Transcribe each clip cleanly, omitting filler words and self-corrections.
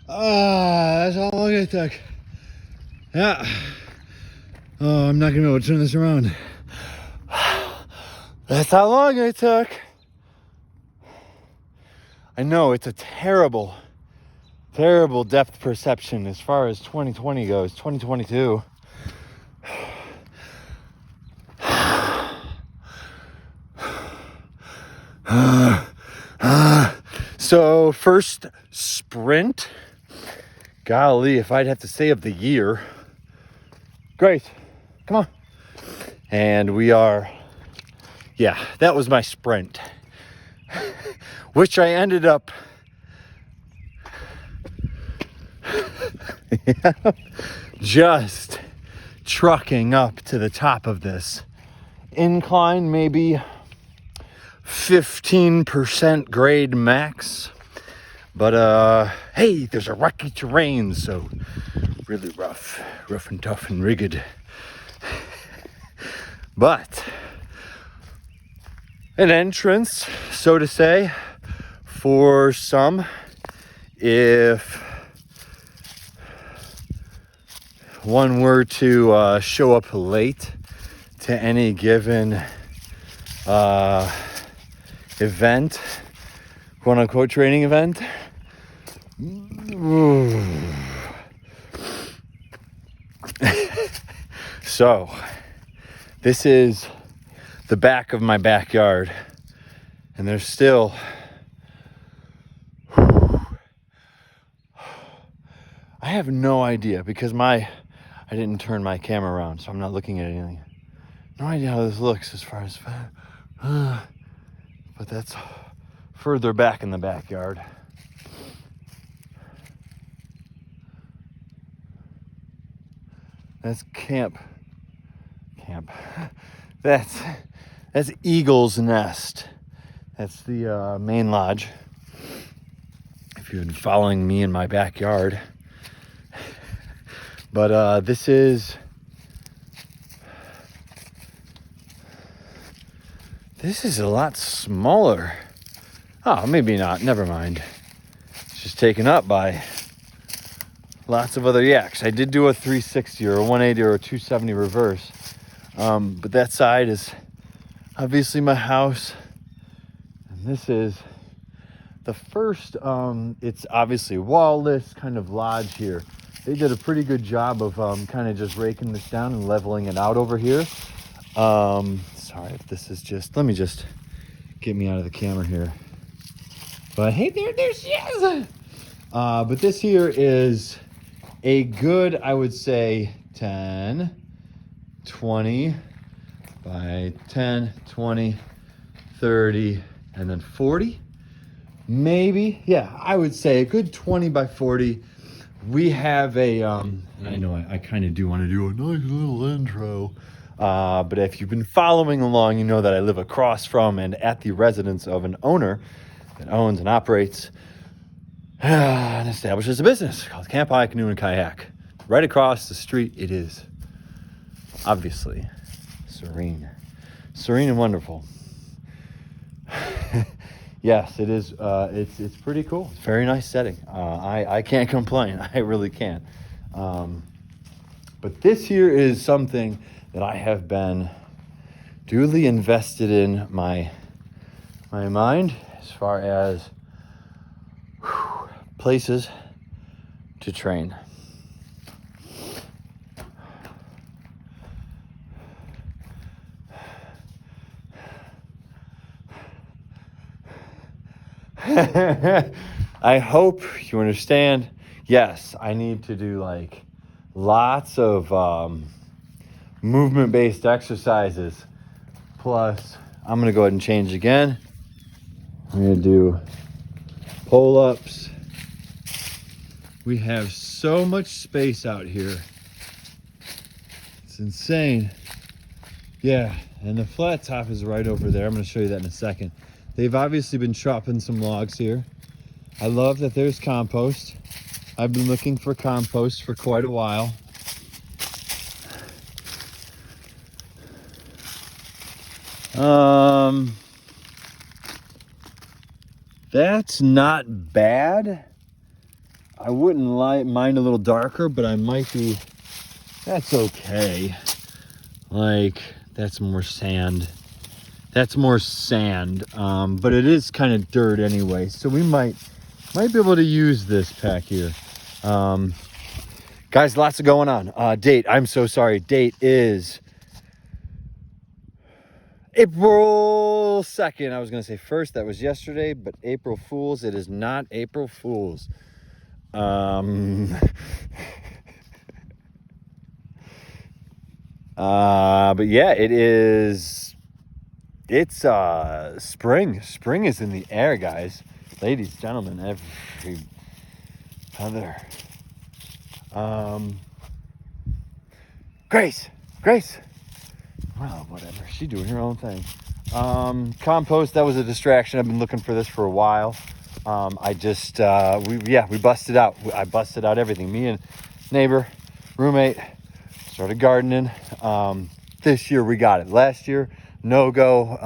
That's how long it took. Yeah. Oh, I'm not gonna be able to turn this around. That's how long it took. I know it's a terrible depth perception as far as 2020 goes, 2022. So first sprint, golly, if I'd have to say of the year. Grace, come on. And we are, yeah, that was my sprint, which I ended up just trucking up to the top of this incline, maybe 15% grade max. But hey, there's a rocky terrain, so really rough and tough and rigged. But an entrance, so to say, for some, if one were to show up late to any given event, quote unquote training event. So this is the back of my backyard, and there's still I have no idea because I didn't turn my camera around, so I'm not looking at anything. No idea how this looks as far as but that's further back in the backyard. That's camp. That's Eagle's Nest. That's the main lodge. If you've been following me in my backyard. But this is a lot smaller. Oh, maybe not. Never mind. It's just taken up by lots of other yaks. I did do a 360 or a 180 or a 270 reverse. But that side is obviously my house. And this is the first, it's obviously wall-less kind of lodge here. They did a pretty good job of kind of just raking this down and leveling it out over here. Sorry if this is just, let me just get me out of the camera here. But hey, there she is. But this here is a good, I would say 10, 20 by 10, 20, 30, and then 40. Maybe, yeah, I would say a good 20 by 40. We have a, I know I kind of do want to do a nice little intro. But if you've been following along, you know that I live across from and at the residence of an owner that owns and operates and establishes a business called Camp High Canoe and Kayak. Right across the street, it is obviously serene and wonderful. Yes, it is. It's pretty cool. It's a very nice setting. I can't complain. I really can't. But this here is something that I have been duly invested in my mind as far as places to train. I hope you understand. Yes, I need to do like lots of movement-based exercises. Plus, I'm gonna go ahead and change again. I'm gonna do pull-ups. We have so much space out here. It's insane. Yeah, and the flat top is right over there. I'm gonna show you that in a second. They've obviously been chopping some logs here. I love that there's compost. I've been looking for compost for quite a while. That's not bad. I wouldn't mind a little darker, but I might be, that's okay. Like, that's more sand. That's more sand, but it is kind of dirt anyway. So we might be able to use this pack here. Guys, lots of going on. Date, I'm so sorry. Date is April 2nd. I was going to say 1st. That was yesterday, but April Fool's. It is not April Fool's. But yeah, it is. It's spring. Spring is in the air, guys. Ladies, gentlemen, every other. Grace. Well, whatever. She's doing her own thing. Compost, that was a distraction. I've been looking for this for a while. We busted out. I busted out everything. Me and neighbor, roommate, started gardening. This year we got it. Last year, no go.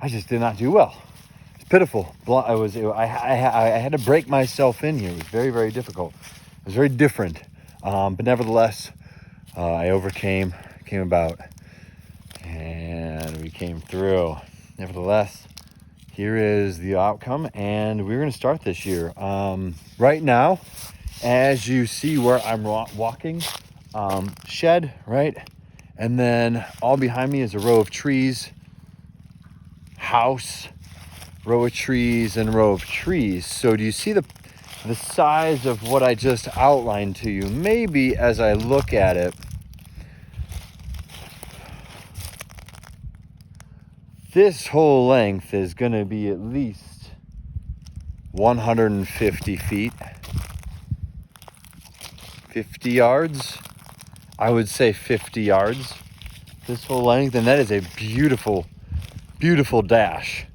I just did not do well. It's pitiful. I had to break myself in here. It was very, very difficult. It was very different. But nevertheless, I overcame, came about, and we came through. Nevertheless, here is the outcome, and we're going to start this year. Right now, as you see where I'm walking, shed, right? And then all behind me is a row of trees, house, row of trees, and row of trees. So do you see the size of what I just outlined to you? Maybe as I look at it, this whole length is going to be at least 150 feet, 50 yards. I would say 50 yards, this whole length. And that is a beautiful, beautiful dash.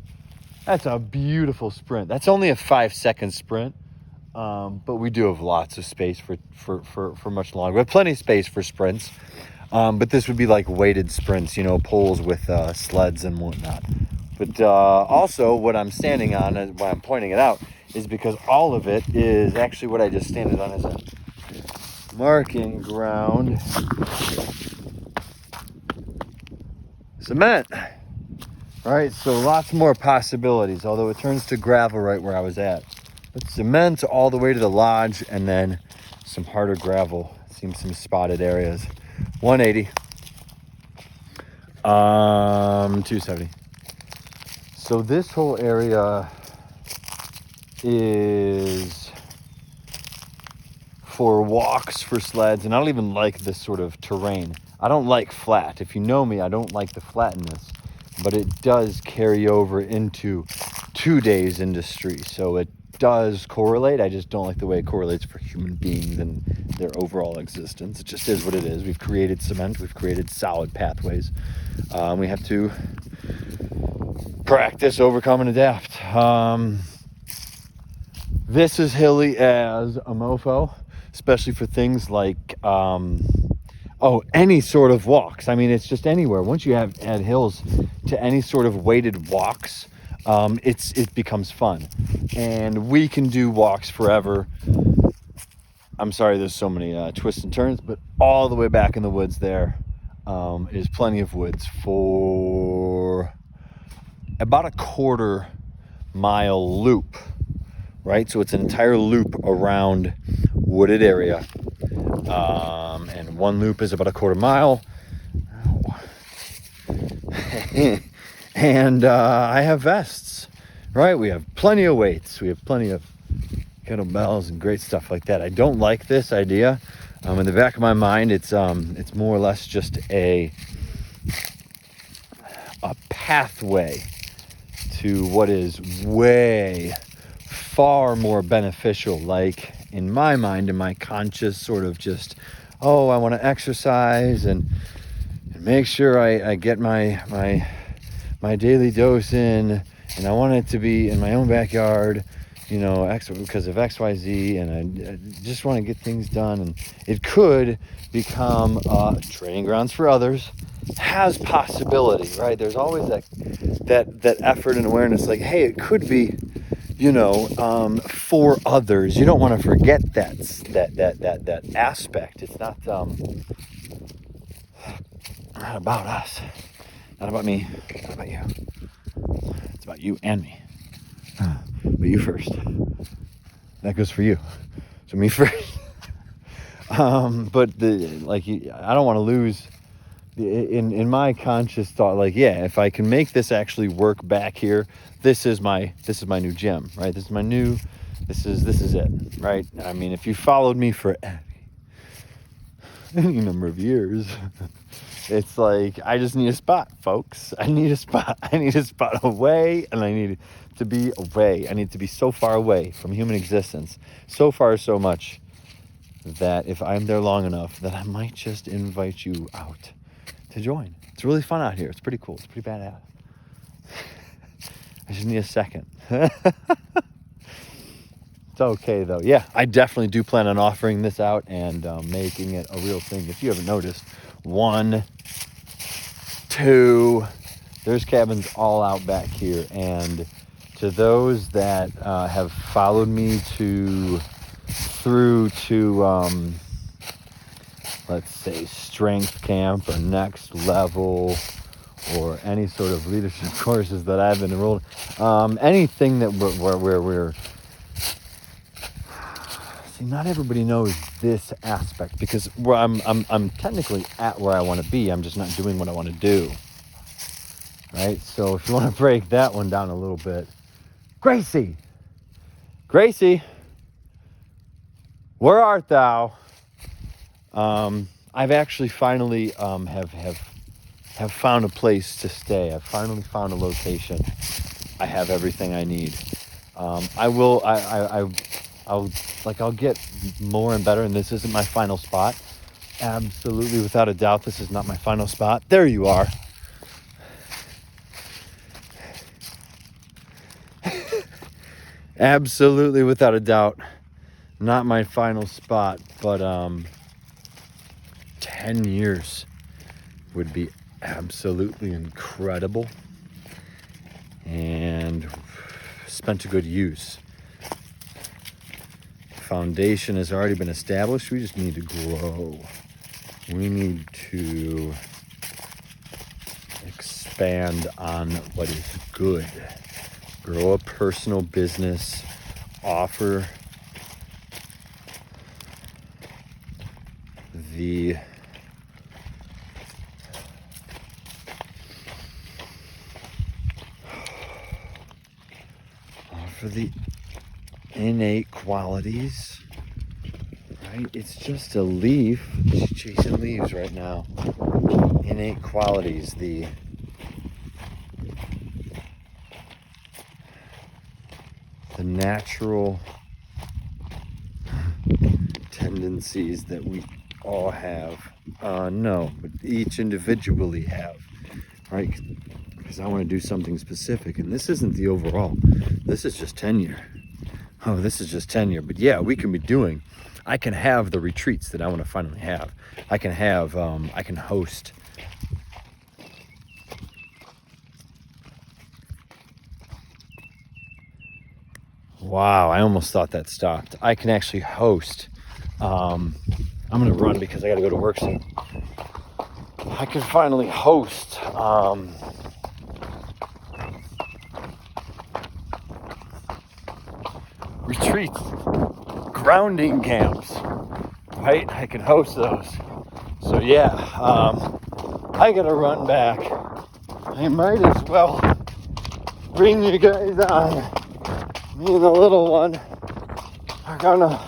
That's a beautiful sprint. That's only a 5-second sprint. But we do have lots of space for much longer. We have plenty of space for sprints. But this would be like weighted sprints, poles with sleds and whatnot. But also what I'm standing on, and why I'm pointing it out, is because all of it is actually what I just standed on as a marking ground. Cement. All right, so lots more possibilities, although it turns to gravel right where I was at. But cement all the way to the lodge, and then some harder gravel. Seems some spotted areas. 180. 270. So this whole area is for walks, for sleds, and I don't even like this sort of terrain. I don't like flat. If you know me, I don't like the flatness, but it does carry over into 2 days industry. So it does correlate. I just don't like the way it correlates for human beings and their overall existence. It just is what it is. We've created cement. We've created solid pathways. We have to practice, overcome, and adapt. This is hilly as a mofo, especially for things like any sort of walks. I mean, it's just anywhere. Once you add hills to any sort of weighted walks, it becomes fun. And we can do walks forever. I'm sorry there's so many twists and turns, but all the way back in the woods there is plenty of woods for about a 1/4 mile loop, right? So it's an entire loop around wooded area. And one loop is about a 1/4 mile. And I have vests, right? We have plenty of weights. We have plenty of kettlebells and great stuff like that. I don't like this idea. In the back of my mind, it's more or less just a pathway to what is way far more beneficial. Like in my mind, in my conscious sort of just, I want to exercise and make sure I get my daily dose in, and I want it to be in my own backyard, because of XYZ, and I just want to get things done. And it could become training grounds for others. Has possibility, right? There's always that effort and awareness, like, hey, it could be, for others. You don't want to forget that aspect. It's not about us, not about me, not about you. It's about you and me. But you first. That goes for you. So me first. But I don't want to lose in my conscious thought. Like, yeah, if I can make this actually work back here, this is my new gym, right? This is it, right? I mean, if you followed me for any number of years, it's like, I just need a spot, folks. I need a spot away, and I need to be away. I need to be so far away from human existence, so far, so much, that if I'm there long enough, that I might just invite you out to join. It's really fun out here. It's pretty cool. It's pretty badass. I just need a second. It's okay, though. Yeah, I definitely do plan on offering this out and making it a real thing. If you haven't noticed, 1, 2, there's cabins all out back here. And to those that have followed me through to, let's say, strength camp or next level, or any sort of leadership courses that I've been enrolled, anything that we're see, not everybody knows this aspect, because I'm technically at where I want to be. I'm just not doing what I want to do, right? So if you want to break that one down a little bit, Gracie, where art thou? I've actually finally have found a place to stay. I've finally found a location. I have everything I need. I'll get more and better, and this isn't my final spot. Absolutely, without a doubt, this is not my final spot. There you are. Absolutely, without a doubt, not my final spot, but 10 years would be absolutely incredible, and spent to good use. Foundation has already been established. We just need to grow. We need to expand on what is good. Grow a personal business. Offer the innate qualities, right? It's just a leaf. She's chasing leaves right now. Innate qualities, the natural tendencies that we all have. No, but each individually have, right? Because I want to do something specific, and this isn't the overall. This is just tenure. Oh, this is just tenure. But yeah, we can be doing. I can have the retreats that I want to finally have. I can have. I can host. Wow, I almost thought that stopped. I can actually host. I'm gonna run because I got to go to work soon. I can finally host. Retreats, grounding camps, right? I can host those. So yeah, I gotta run back. I might as well bring you guys on. Me and the little one are gonna.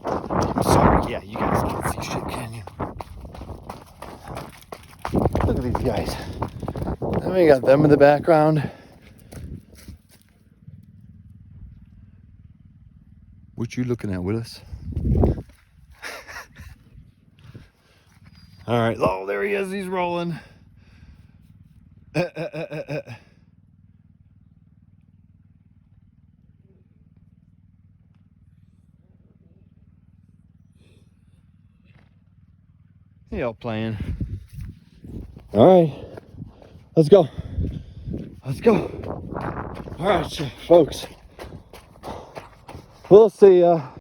I'm sorry, yeah, you guys can't see shit, can you? Look at these guys. And we got them in the background. What you looking at, Willis? All right. Oh, there he is. He's rolling. He out playing. All right. Let's go. Let's go. All right, folks. We'll see ya.